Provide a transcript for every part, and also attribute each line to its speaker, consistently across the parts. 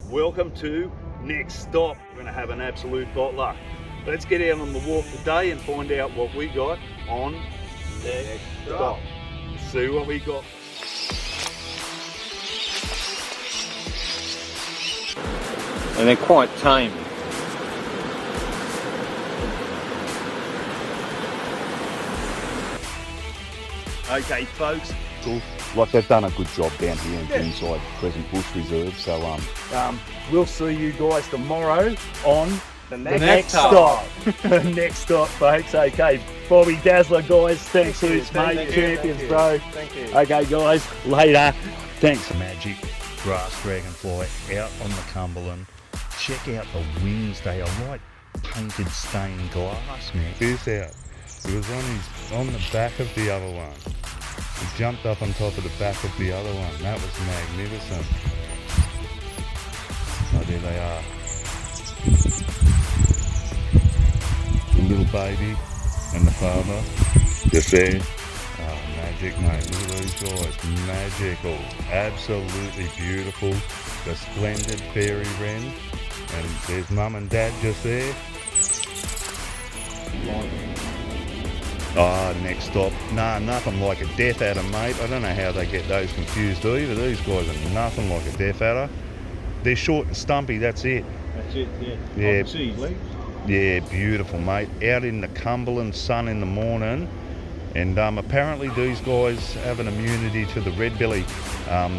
Speaker 1: Welcome to Next Stop. We're going to have an absolute potluck. Let's get out on the walk today and find out what we got on Next Stop. See what we got.
Speaker 2: And they're quite tame.
Speaker 1: Okay, folks.
Speaker 3: Cool. Like they've done a good job down here inside Crescent Bush Reserve. So
Speaker 1: We'll see you guys tomorrow on
Speaker 2: The next
Speaker 1: stop. Next stop, folks. Okay, Bobby Dazzler, guys. Thanks, heaps, mate. Champions, bro.
Speaker 2: Thank you.
Speaker 1: Okay, guys. Later. Thanks.
Speaker 4: Magic grass dragonfly out on the Cumberland. Check out the wings, they are like painted stained glass, man.
Speaker 5: This out. It was on the back of the other one. He jumped up on top of the back of the other one. That was magnificent. Oh, there they are. The little baby and the father. Just there. Oh, magic, mate. Look at these guys. Magical. Absolutely beautiful. The splendid fairy wren. And there's mum and dad just there. Oh, next stop. Nah, nothing like a death adder, mate. I don't know how they get those confused either. These guys are nothing like a death adder. They're short and stumpy, that's it.
Speaker 2: That's it, yeah.
Speaker 5: Yeah.
Speaker 2: I can see his legs.
Speaker 5: Yeah, beautiful, mate. Out in the Cumberland sun in the morning. And apparently these guys have an immunity to the red belly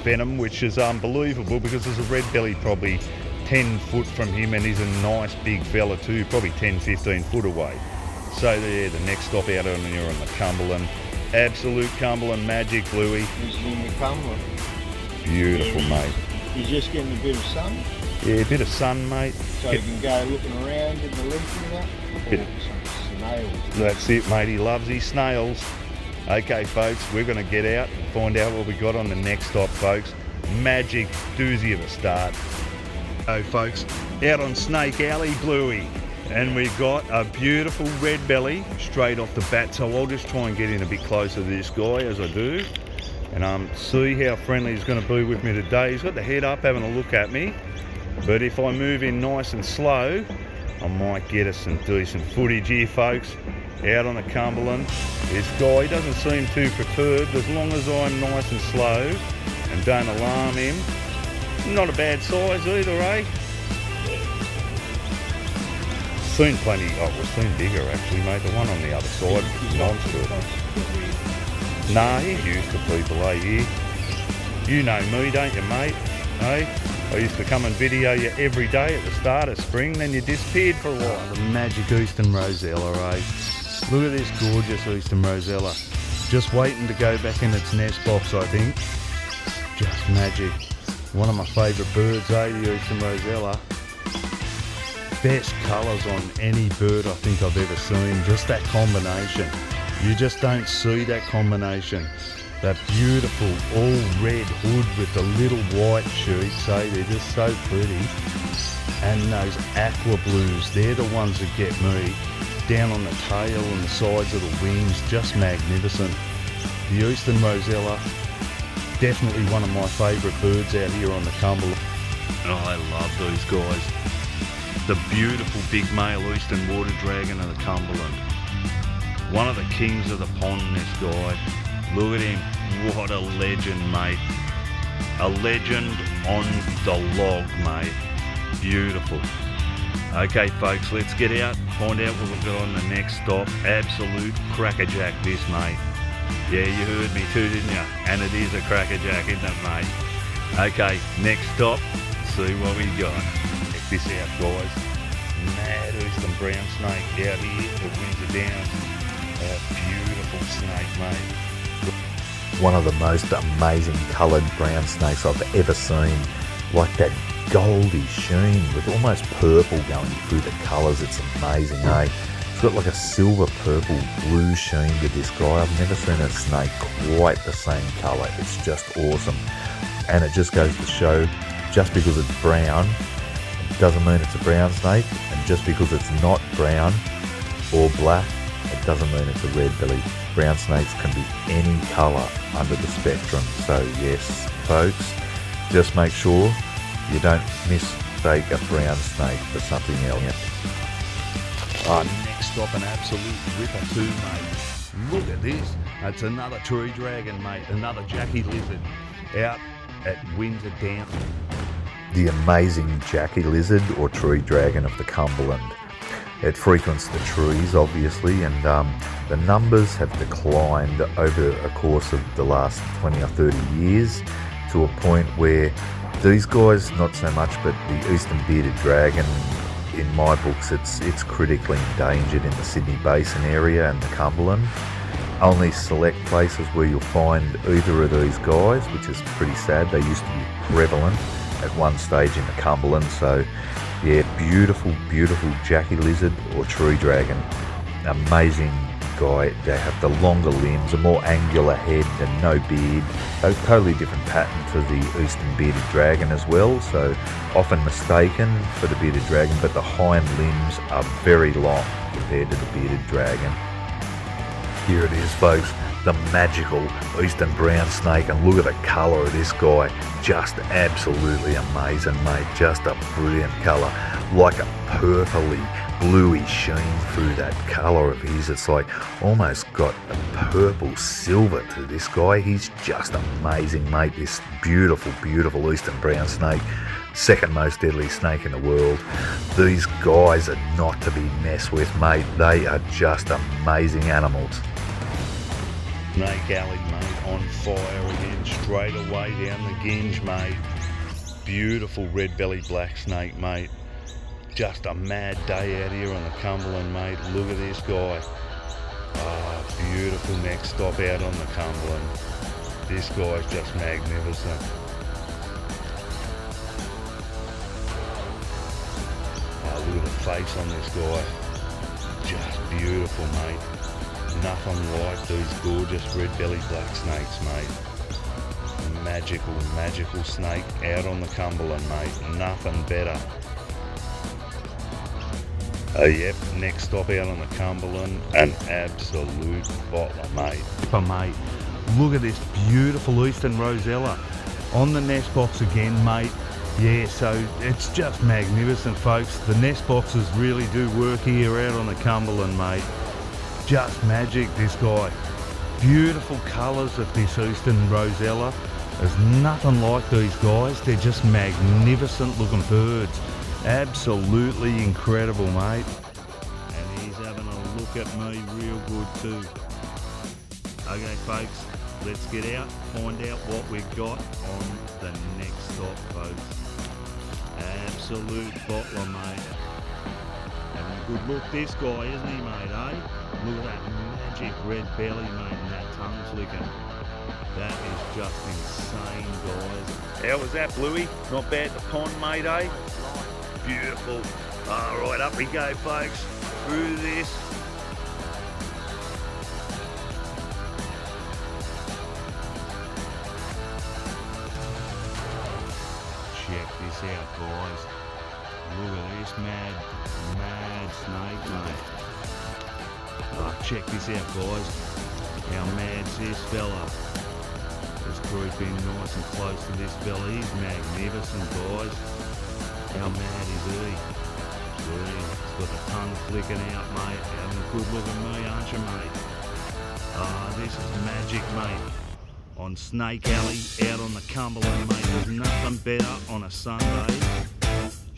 Speaker 5: venom, which is unbelievable because there's a red belly probably 10 foot from him, and he's a nice big fella too, probably 10, 15 foot away. So there, the next stop out on here on the Cumberland. Absolute Cumberland magic, Bluey.
Speaker 2: He's in the Cumberland.
Speaker 5: Beautiful, mate.
Speaker 2: He's just getting a bit of sun,
Speaker 5: Yeah, a bit of sun, mate.
Speaker 2: so he can go looking around in the leaf and that.
Speaker 5: Bit-
Speaker 2: Oh, some snails.
Speaker 5: That's it, mate. He loves his snails. Okay, folks, we're going to get out and find out what we got on the next stop, folks. Magic doozy of a start. So, folks, out on Snake Alley, Bluey. And we've got a beautiful red belly straight off the bat. So I'll just try and get in a bit closer to this guy as I do. And see how friendly he's going to be with me today. He's got the head up having a look at me. But if I move in nice and slow, I might get us some decent footage here, folks. Out on the Cumberland. This guy doesn't seem too perturbed as long as I'm nice and slow and don't alarm him. Not a bad size either, eh? Seen plenty. Oh, we've seen bigger actually, mate. The one on the other side, monster. Nah, he's used to people, eh? You know me, don't you, mate? Eh? I used to come and video you every day at the start of spring, then you disappeared for a while. The magic Eastern Rosella, eh? Look at this gorgeous Eastern Rosella. Just waiting to go back in its nest box, I think. Just magic. One of my favourite birds, eh? The Eastern Rosella. Best colours on any bird I think I've ever seen. Just that combination. You just don't see that combination. That beautiful all red hood with the little white sheets, eh? They're just so pretty. And those aqua blues, they're the ones that get me. Down on the tail and the sides of the wings, just magnificent. The Eastern Rosella, definitely one of my favourite birds out here on the Cumberland. Oh, I love these guys. The beautiful big male Eastern water dragon of the Cumberland. One of the kings of the pond, this guy. Look at him. What a legend, mate. A legend on the log, mate. Beautiful. Okay, folks, let's get out and find out what we've got on the next stop. Absolute crackerjack, this, mate. Yeah, you heard me too, didn't you? And it is a crackerjack, isn't it, mate? Okay, next stop. See what we got. Check this out, guys. Mad Eastern brown snake out here at Windsor Downs. A beautiful snake, mate.
Speaker 6: One of the most amazing coloured brown snakes I've ever seen. Like that goldy sheen with almost purple going through the colours. It's amazing, eh? It's got like a silver purple blue sheen with this guy. I've never seen a snake quite the same colour. It's just awesome. And it just goes to show, just because it's brown doesn't mean it's a brown snake, and just because it's not brown or black, it doesn't mean it's a red belly. Brown snakes can be any colour under the spectrum. So yes, folks, just make sure You don't mistake a brown snake for something else.
Speaker 5: Next stop, an absolute ripper too, mate. Look at this. It's another tree dragon, mate. Another Jackie lizard out at Windsor Down.
Speaker 6: The amazing Jackie lizard or tree dragon of the Cumberland. It frequents the trees, obviously, and the numbers have declined over a course of the last 20 or 30 years to a point where these guys, not so much, but the eastern bearded dragon, in my books, it's critically endangered in the Sydney Basin area and the Cumberland. Only select places where you'll find either of these guys, which is pretty sad. They used to be prevalent at one stage in the Cumberland. So yeah, beautiful, beautiful Jackie lizard or tree dragon. Amazing guy. They have the longer limbs, a more angular head and no beard. A totally different pattern to the eastern bearded dragon as well, so often mistaken for the bearded dragon, but the hind limbs are very long compared to the bearded dragon. Here it is, folks, the magical eastern brown snake, and look at the colour of this guy. Just absolutely amazing, mate. Just a brilliant colour, like a purpley, bluey sheen through that colour of his. It's like almost got a purple silver to this guy. He's just amazing, mate. This beautiful, beautiful eastern brown snake. Second most deadly snake in the world. These guys are not to be messed with, mate. They are just amazing animals.
Speaker 5: Snake Alley, mate, on fire again, straight away down the Ginge, mate. Beautiful red-bellied black snake, mate. Just a mad day out here on the Cumberland, mate. Look at this guy. Beautiful next stop out on the Cumberland. This guy's just magnificent. Look at the face on this guy. Just beautiful, mate. Nothing like these gorgeous red-bellied black snakes, mate. Magical, magical snake out on the Cumberland, mate. Nothing better. Yep, next stop out on the Cumberland, an absolute bottler, mate. But mate, look at this beautiful eastern rosella on the nest box again, mate. Yeah, so it's just magnificent, folks. The nest boxes really do work here out on the Cumberland, mate. Just magic, this guy. Beautiful colours of this eastern rosella. There's nothing like these guys. They're just magnificent looking birds. Absolutely incredible, mate. And he's having a look at me real good too. Okay, folks, let's get out, find out what we've got on the next stop, folks. Absolute bottler, mate. Having a good look, this guy, isn't he, mate, eh? Look at that magic red belly, mate, and that tongue flicking. That is just insane, guys. How was that, Bluey? Not bad to pond, mate, eh? Beautiful. Alright, up we go, folks. Through this. Check this out, guys. Look at this mad snake, mate. Check this out, guys. How mad's this fella? Let's group in nice and close to this fella. He's magnificent, guys. How mad is he? He's got the tongue flicking out, mate. Having a good look at me, aren't you, mate? This is magic, mate. On Snake Alley, out on the Cumberland, mate. There's nothing better on a Sunday.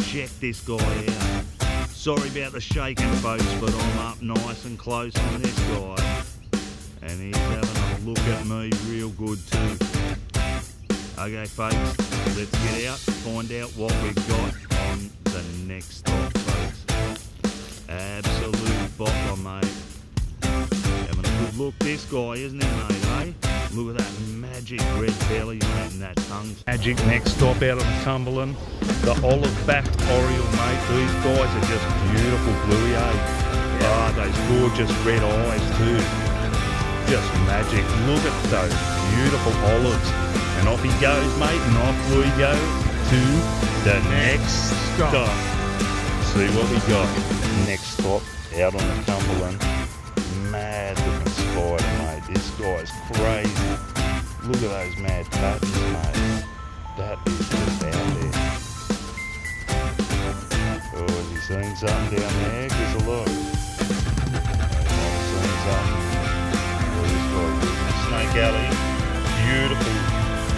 Speaker 5: Check this guy out. Sorry about the shaking, folks, but I'm up nice and close on this guy. And he's having a look at me real good too. Okay, folks, let's get out, find out what we've got on the next stop, folks. Absolute bottler, mate. Having a good look, this guy, isn't he, mate, eh? Look at that magic red belly, mate, and that tongue. Magic next stop out on the Cumberland. The olive-backed oriole, mate. These guys are just beautiful, Bluey, eh? Those gorgeous red eyes too. Just magic. Look at those beautiful olives. And off he goes, mate, and off we go to the next stop. See what we got. Next stop, out on the Cumberland. Mad looking spider, mate. This guy's crazy. Look at those mad patterns, mate. That is just out there. seen something down there? There's a lot. Might have seen something. Snake alley. Beautiful,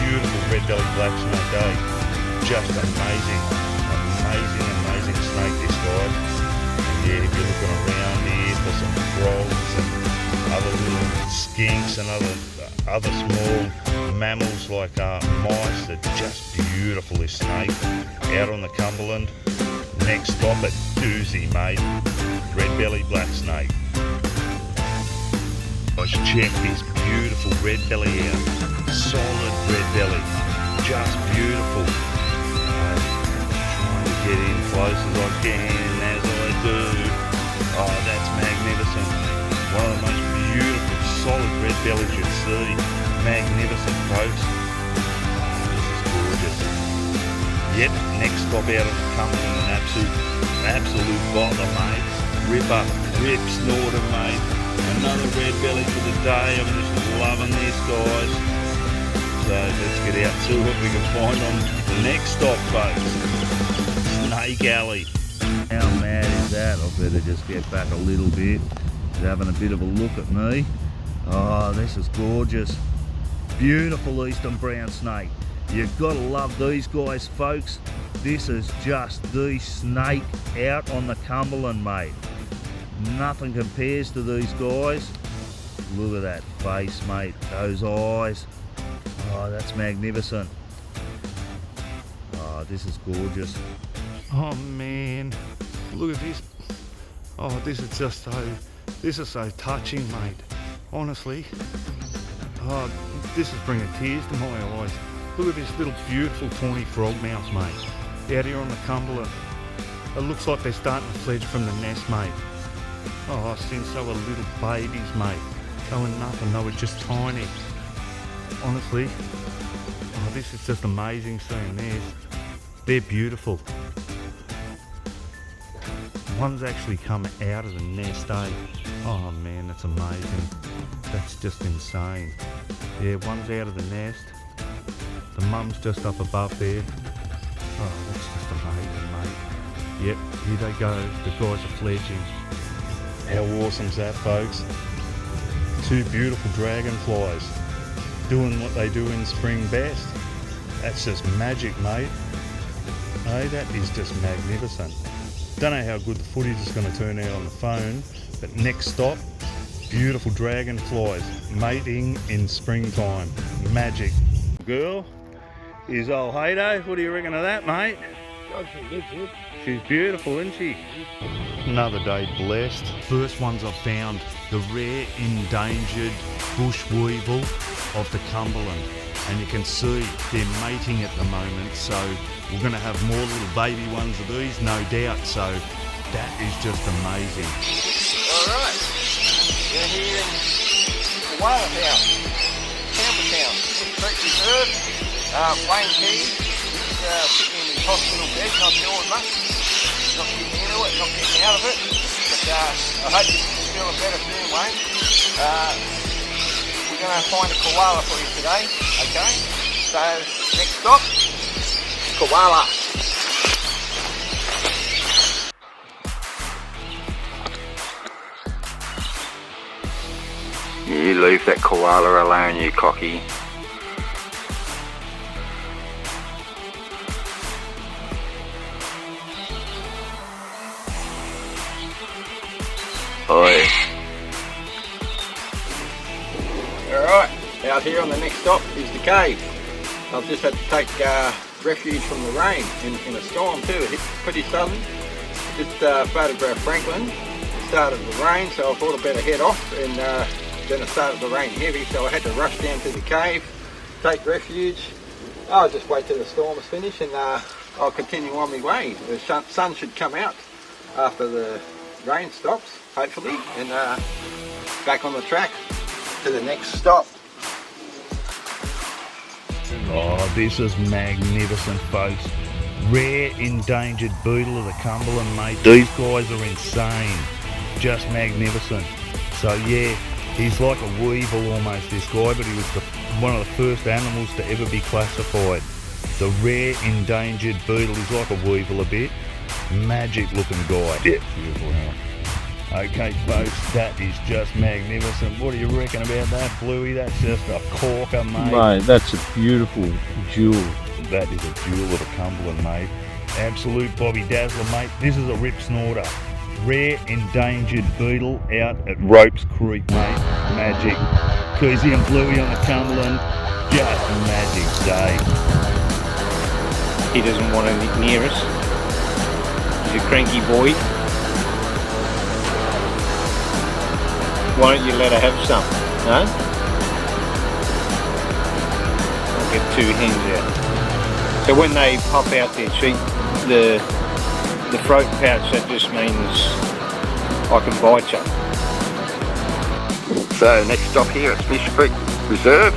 Speaker 5: beautiful red-bellied black snake, eh? Just amazing. Amazing snake, this guy. And yeah, if you're looking around here for some frogs and other little skinks and other small mammals like mice, they're just beautiful, this snake. Out on the Cumberland. Next stop at doozy, mate. Red-bellied black snake. Guys, check this beautiful red belly out. Solid red belly. Just beautiful. Trying to get in close as I can, as I do. Oh, that's magnificent. One of the most beautiful, solid red bellies you'd see. Magnificent, folks. Oh, this is gorgeous. Yep, next stop out of the Cumberland, an absolute bottler, mate. Rip snorter, mate. Another red belly for the day. I'm just loving this, guys. So let's get out to what we can find on the next stop, folks. Snake alley.
Speaker 4: How mad is that? I better just get back a little bit. He's having a bit of a look at me. Oh, this is gorgeous. Beautiful eastern brown snake. You've got to love these guys, folks. This is just the snake out on the Cumberland, mate. Nothing compares to these guys. Look at that face, mate. Those eyes. Oh, that's magnificent. Oh, this is gorgeous.
Speaker 5: Oh man, look at this. Oh, this is so touching, mate. Honestly. Oh, this is bringing tears to my eyes. Look at this little beautiful tawny frog mouse, mate. Out here on the Cumberland. It looks like they're starting to fledge from the nest, mate. Oh, since they were little babies, mate. They were nothing, they were just tiny. Honestly, oh, this is just amazing seeing this. They're beautiful. One's actually come out of the nest, eh? Oh man, that's amazing. That's just insane. Yeah, one's out of the nest. The mum's just up above there. Oh, that's just amazing, mate. Yep, here they go. The guys are fledging. How awesome's that, folks? Two beautiful dragonflies doing what they do in spring best. That's just magic, mate. Hey, that is just magnificent. Don't know how good the footage is going to turn out on the phone, but next stop, beautiful dragonflies mating in springtime. Magic. Girl is old Hato. What do you reckon of that, mate? She's beautiful, isn't she? Another day blessed. First ones I've found, the rare endangered bush weevil of the Cumberland. And you can see they're mating at the moment, so we're going to have more little baby ones of these, no doubt. So that is just amazing.
Speaker 2: Alright, we're here in Koala Town, Campbelltown, Street Reserve. Wayne Key is sitting in his hospital bed, not doing much, not getting into it, not getting out of it. But I hope you feel better soon, Wayne. We're going to find a koala for you today, okay? So, next stop, koala.
Speaker 7: You leave that koala alone, you cocky. Oi.
Speaker 2: Alright, out here on the next stop is the cave. I've just had to take refuge from the rain in a storm too. It hit pretty sudden. Just photographed Franklin. It started to rain, so I thought I'd better head off, and then it started to rain heavy, so I had to rush down to the cave, take refuge. I'll just wait till the storm is finished, and I'll continue on my way. The sun should come out after the rain stops, hopefully, and back on the track to the next stop.
Speaker 5: Oh, this is magnificent, folks. Rare endangered beetle of the Cumberland, mate. These guys are insane. Just magnificent. So yeah, he's like a weevil almost, this guy, but he was one of the first animals to ever be classified. The rare endangered beetle. He's like a weevil a bit. Magic looking guy. Yeah. Beautiful animal. Okay folks, that is just magnificent. What do you reckon about that, Bluey? That's just a corker, mate.
Speaker 8: Mate, that's a beautiful jewel.
Speaker 5: That is a jewel of the Cumberland, mate. Absolute Bobby Dazzler, mate. This is a rip snorter. Rare endangered beetle out at Ropes Creek, mate. Magic. Koozie and Bluey on the Cumberland. Just a magic day.
Speaker 9: He doesn't want to near us. He's a cranky boy. Why don't you let her have some? No? I'll get 2 hens out. So when they pop out their cheek, the throat pouch, that just means I can bite you.
Speaker 7: So next stop here at Fish Creek Reserve.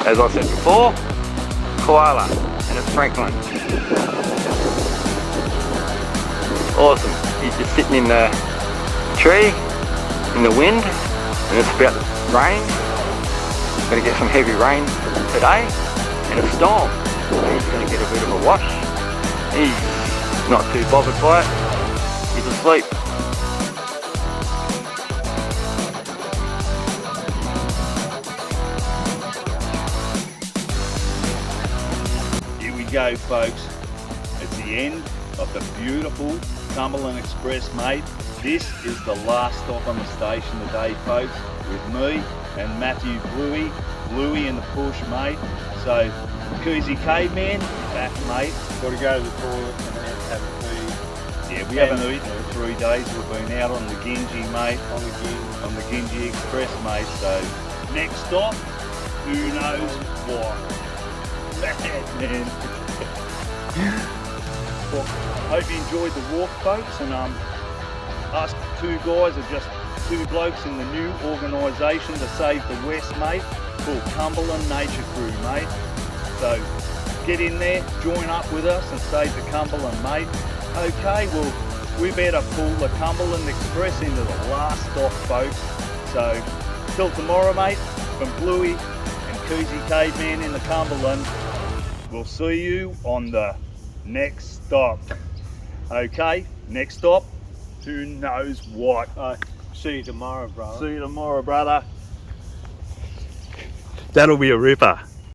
Speaker 7: As I said before, koala, and it's Franklin. Awesome. He's just sitting in the tree, in the wind, and it's about to rain. Going to get some heavy rain today, and a storm. He's going to get a bit of a wash. He's not too bothered by it. He's asleep.
Speaker 5: Here we go, folks. It's the end of the beautiful Cumberland Express, mate. This is the last stop on the station today, folks, with me and Matthew Bluey in the bush, mate. So, Koozie Caveman, back, mate.
Speaker 8: Got to go to the toilet and then have a feed.
Speaker 5: Yeah, we haven't eaten for 3 days. We've been out on the Gingy, mate.
Speaker 8: On the
Speaker 5: Gingy Express, mate. So, next stop, who knows what? Man. Well, hope you enjoyed the walk, folks, and us 2 guys are just 2 blokes in the new organisation to save the West, mate, called Cumberland Nature Crew, mate. So get in there, join up with us and save the Cumberland, mate. Okay, well, we better pull the Cumberland Express into the last stop, folks. So till tomorrow, mate, from Bluey and Koozie Caveman in the Cumberland, we'll see you on the next stop. Okay, next stop, who knows what.
Speaker 8: See you tomorrow, brother.
Speaker 5: See you tomorrow, brother. That'll be a ripper.